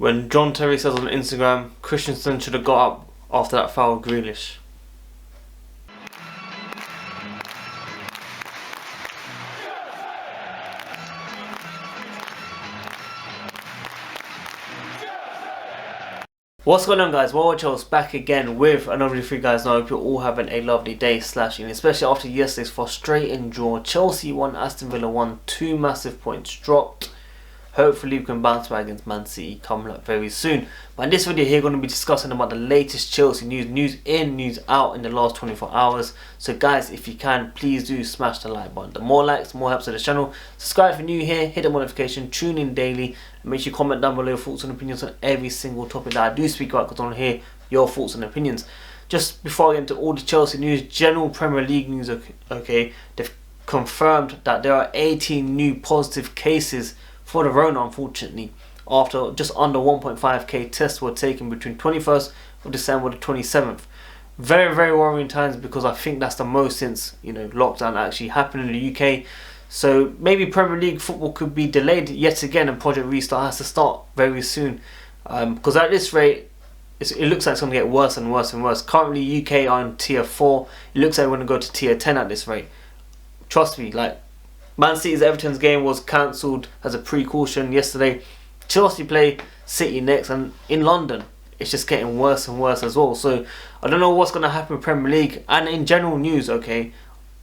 when John Terry says on Instagram, Christensen should have got up after that foul with Grealish. What's going on, guys? WorldWideChels back again with another video for you guys. Now, I hope you're all having a lovely day especially after yesterday's frustrating draw. Chelsea won, Aston Villa won, 2 massive points dropped. Hopefully we can bounce back against Man City coming up very soon. But in this video here, we're going to be discussing about the latest Chelsea news in, news out in the last 24 hours. So guys, if you can, please do smash the like button. The more likes, the more helps to the channel. Subscribe if you're new here, hit the notification, tune in daily, and make sure you comment down below your thoughts and opinions on every single topic that I do speak about, because I want to hear your thoughts and opinions. Just before I get into all the Chelsea news, general Premier League news, okay, they've confirmed that there are 18 new positive cases for the Rona, unfortunately, after just under 1.5k tests were taken between 21st of December to 27th. Very, very worrying times, because I think that's the most since, lockdown actually happened in the UK. So maybe Premier League football could be delayed yet again, and Project Restart has to start very soon. Because at this rate, it looks like it's going to get worse and worse and worse. Currently, UK are in tier 4. It looks like we're going to go to tier 10 at this rate. Trust me, Man City's Everton's game was cancelled as a precaution yesterday. Chelsea play City next, and in London it's just getting worse and worse as well. So I don't know what's going to happen in Premier League. And in general news, okay,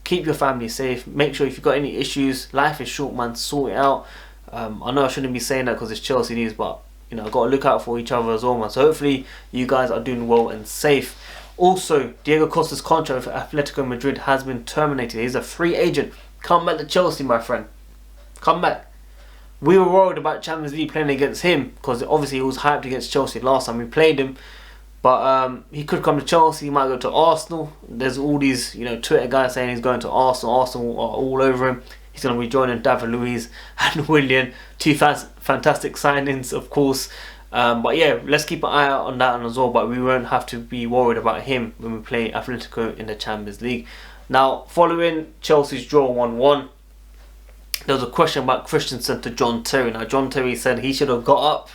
keep your family safe. Make sure if you've got any issues, life is short, man, sort it out. I know I shouldn't be saying that because it's Chelsea news, but I've got to look out for each other as well, man. So hopefully you guys are doing well and safe. Also, Diego Costa's contract with Atletico Madrid has been terminated. He's a free agent. Come back to Chelsea, my friend. Come back. We were worried about Champions League playing against him, because obviously he was hyped against Chelsea last time we played him. But he could come to Chelsea. He might go to Arsenal. There's all these Twitter guys saying he's going to Arsenal. Arsenal are all over him. He's going to be joining David Luiz and Willian. 2 fantastic signings, of course. But yeah, let's keep an eye out on that one as well. But we won't have to be worried about him when we play Atletico in the Champions League. Now, following Chelsea's draw 1-1, there was a question about Christensen to John Terry. Now, John Terry said he should have got up.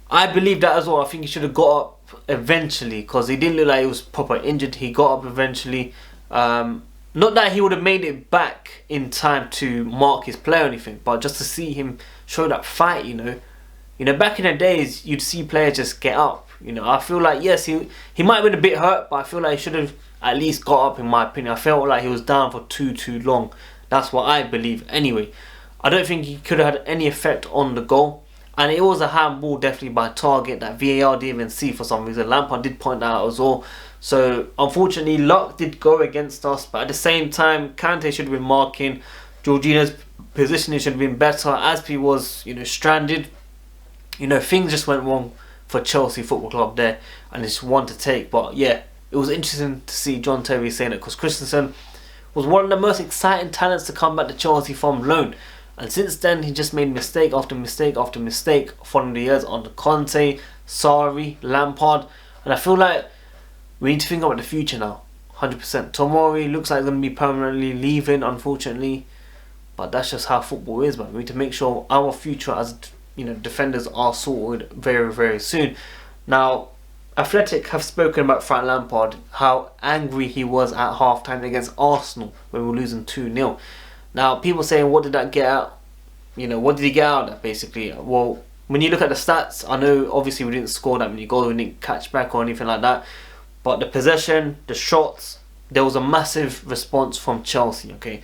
I believe that as well. I think he should have got up eventually, because he didn't look like he was proper injured. He got up eventually. Not that he would have made it back in time to mark his play or anything, but just to see him show that fight, back in the days, you'd see players just get up. I feel like, yes, he might have been a bit hurt, but I feel like he should have at least got up, in my opinion. I felt like he was down for too long. That's what I believe anyway. I don't think he could have had any effect on the goal. And it was a handball definitely by Target that VAR didn't even see for some reason. Lampard did point that out as well. So unfortunately, luck did go against us. But at the same time, Kante should have been marking. Jorginho's positioning should have been better. Aspi was, stranded. Things just went wrong for Chelsea Football Club there. And it's one to take. But yeah, it was interesting to see John Terry saying it, because Christensen was one of the most exciting talents to come back to Chelsea from loan. And since then, he just made mistake after mistake after mistake following the years under Conte, Sarri, Lampard. And I feel like we need to think about the future now, 100%. Tomori looks like he's going to be permanently leaving, unfortunately. But that's just how football is, man. We need to make sure our future as defenders are sorted very, very soon. Now, Athletic have spoken about Frank Lampard, how angry he was at half-time against Arsenal when we were losing 2-0. Now, people saying, what did that get out? What did he get out of that, basically? Well, when you look at the stats, I know obviously we didn't score that many goals, we didn't catch back or anything like that. But the possession, the shots, there was a massive response from Chelsea, okay?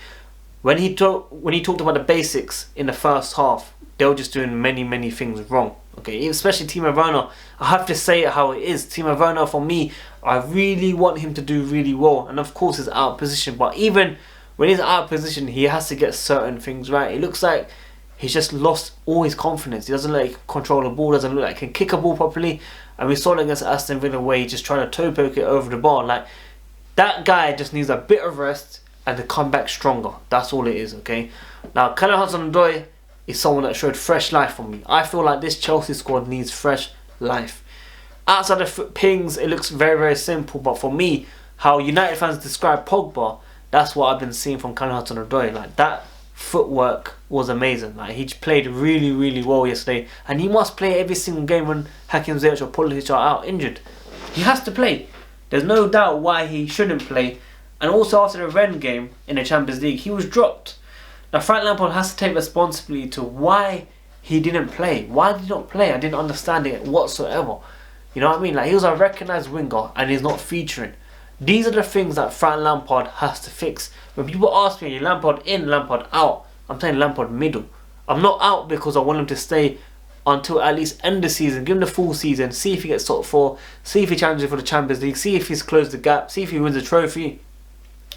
When he talked about the basics in the first half, they were just doing many things wrong. Okay, especially Timo Werner. I have to say it how it is. Timo Werner, for me, I really want him to do really well. And of course, he's out of position. But even when he's out of position, he has to get certain things right. It looks like he's just lost all his confidence. He doesn't look like he can control the ball. Doesn't look like he can kick a ball properly. And we saw it against Aston Villa where he just trying to toe poke it over the bar. That guy just needs a bit of rest and to come back stronger. That's all it is, okay? Now, Callum Hudson-Odoi is someone that showed fresh life for me. I feel like this Chelsea squad needs fresh life. Outside of pings, it looks very, very simple. But for me, how United fans describe Pogba, that's what I've been seeing from Callum Hudson-Odoi. That footwork, was amazing. Like, he played really, really well yesterday, and he must play every single game when Hakim Ziyech or Pulisic are out injured. He has to play. There's no doubt why he shouldn't play. And also after the Rennes game in the Champions League, he was dropped. Now Frank Lampard has to take responsibility to why he didn't play. Why did he not play? I didn't understand it whatsoever. You know what I mean? Like, he was a recognised winger and he's not featuring. These are the things that Frank Lampard has to fix. When people ask me, Lampard in, Lampard out, I'm saying Lampard middle. I'm not out because I want him to stay until at least end the season, give him the full season, see if he gets top 4, see if he challenges for the Champions League, see if he's closed the gap, see if he wins a trophy.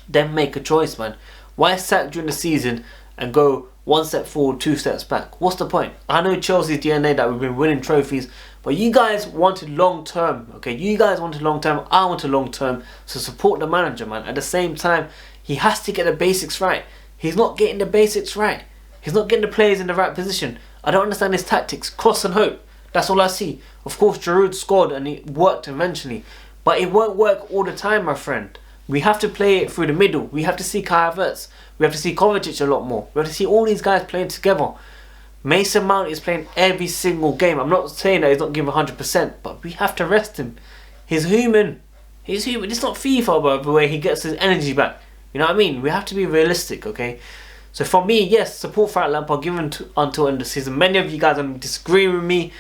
Then make a choice, man. Why sack during the season and go 1 step forward, 2 steps back? What's the point? I know Chelsea's DNA that we've been winning trophies, but you guys wanted long term, okay? You guys wanted long term, I wanted long term, so support the manager, man. At the same time, he has to get the basics right. He's not getting the basics right. He's not getting the players in the right position. I don't understand his tactics. Cross and hope. That's all I see. Of course, Giroud scored and it worked eventually, but it won't work all the time, my friend. We have to play it through the middle. We have to see Kai Havertz. We have to see Kovacic a lot more. We have to see all these guys playing together. Mason Mount is playing every single game. I'm not saying that he's not giving 100%, but we have to rest him. He's human. He's human. It's not FIFA, by the way. He gets his energy back. You know what I mean? We have to be realistic, okay? So for me, yes, support Frank Lampard, give him until end of the season. Many of you guys are disagreeing with me,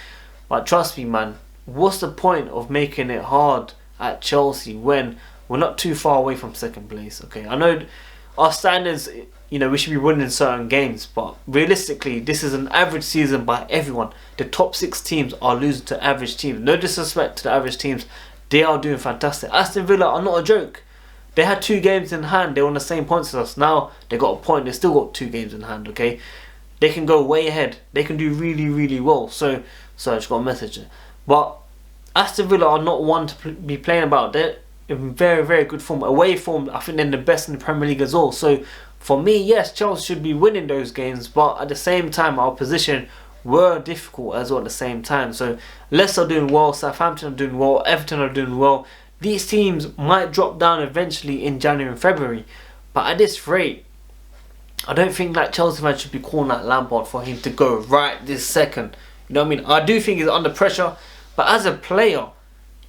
but trust me, man. What's the point of making it hard at Chelsea when we're not too far away from second place, okay? I know our standards, you know, we should be winning certain games, but realistically, this is an average season by everyone. The top 6 teams are losing to average teams. No disrespect to the average teams, they are doing fantastic. Aston Villa are not a joke. They had 2 games in hand. They're on the same points as us. Now they got a point. They still got 2 games in hand. Okay, they can go way ahead. They can do really, really well. So I just got a message. But Aston Villa are not one to be playing about. They're in very, very good form. Away form, I think they're the best in the Premier League as well. So for me, yes, Chelsea should be winning those games. But at the same time, our position were difficult as well at the same time. So Leicester are doing well. Southampton are doing well. Everton are doing well. These teams might drop down eventually in January and February, but at this rate, I don't think that Chelsea fans should be calling out Lampard for him to go right this second. You know what I mean? I do think he's under pressure, but as a player,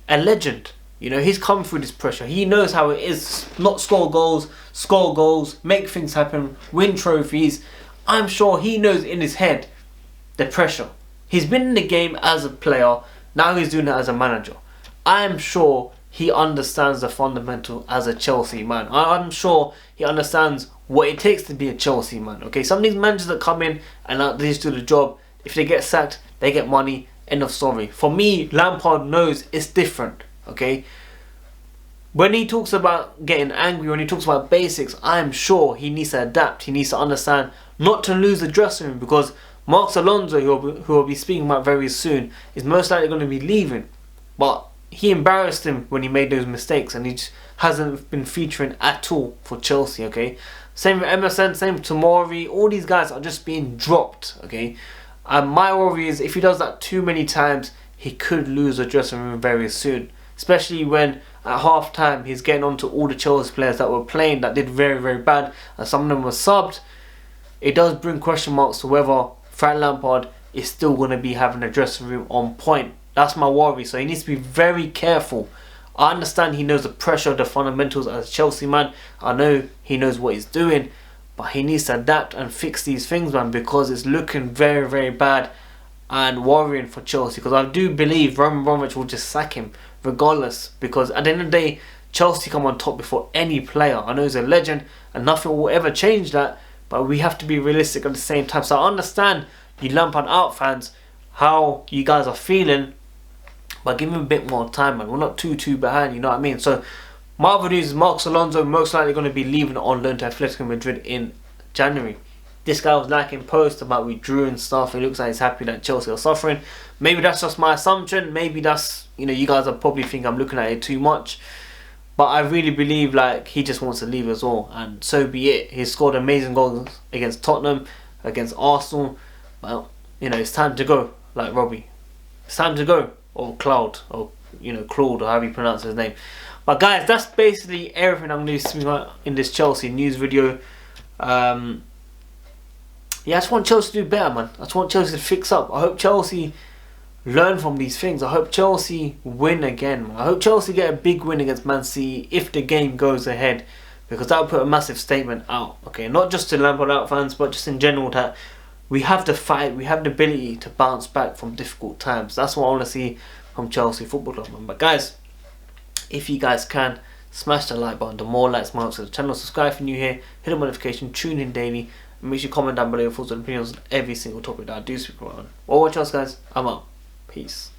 a legend, you know, he's come through this pressure. He knows how it is, not score goals, make things happen, win trophies. I'm sure he knows in his head the pressure. He's been in the game as a player, now he's doing it as a manager. I'm sure he understands the fundamental as a Chelsea man. I'm sure he understands what it takes to be a Chelsea man. Okay, some of these managers that come in and they just do the job. If they get sacked, they get money. End of story. For me, Lampard knows it's different. Okay, when he talks about getting angry, when he talks about basics, I'm sure he needs to adapt. He needs to understand not to lose the dressing room, because Alonso, who will be speaking about very soon, is most likely going to be leaving. But he embarrassed him when he made those mistakes, and he just hasn't been featuring at all for Chelsea, okay? Same with Emerson, same with Tomori. All these guys are just being dropped, okay? And my worry is if he does that too many times, he could lose the dressing room very soon. Especially when at half time he's getting on to all the Chelsea players that were playing that did very, very bad, and some of them were subbed. It does bring question marks to whether Frank Lampard is still going to be having a dressing room on point. That's my worry. So he needs to be very careful. I understand he knows the pressure of the fundamentals as a Chelsea man. I know he knows what he's doing, but he needs to adapt and fix these things, man, because it's looking very, very bad and worrying for Chelsea. Because I do believe Roman Abramovich will just sack him regardless, because at the end of the day, Chelsea come on top before any player. I know he's a legend and nothing will ever change that, but we have to be realistic at the same time. So I understand you Lampard out fans, how you guys are feeling, but give him a bit more time, man. We're not too behind, you know what I mean? So my other news is Alonso most likely going to be leaving on loan to Atletico Madrid in January. This guy was liking posts about we drew and stuff. It looks like he's happy that Chelsea are suffering. Maybe that's just my assumption. Maybe that's, you know, you guys are probably think I'm looking at it too much. But I really believe like he just wants to leave as well. And so be it. He scored amazing goals against Tottenham, against Arsenal. Well, you know, it's time to go, like Robbie. It's time to go. Or Cloud, or you know, Claude, or however you pronounce his name. But guys, that's basically everything I'm going to speak about in this Chelsea news video. yeah, I just want Chelsea to do better, man. I just want Chelsea to fix up. I hope Chelsea learn from these things. I hope Chelsea win again, man. I hope Chelsea get a big win against Man City if the game goes ahead, because that will put a massive statement out. Okay, not just to Lampard out fans, but just in general, that we have the fight, we have the ability to bounce back from difficult times. That's what I want to see from Chelsea Football Club, man. But guys, if you guys can, smash the like button. The more likes, more to the channel. Subscribe if you're new here. Hit the notification. Tune in daily. And make sure you comment down below your thoughts and opinions on every single topic that I do speak about. WorldWideChels, guys. I'm out. Peace.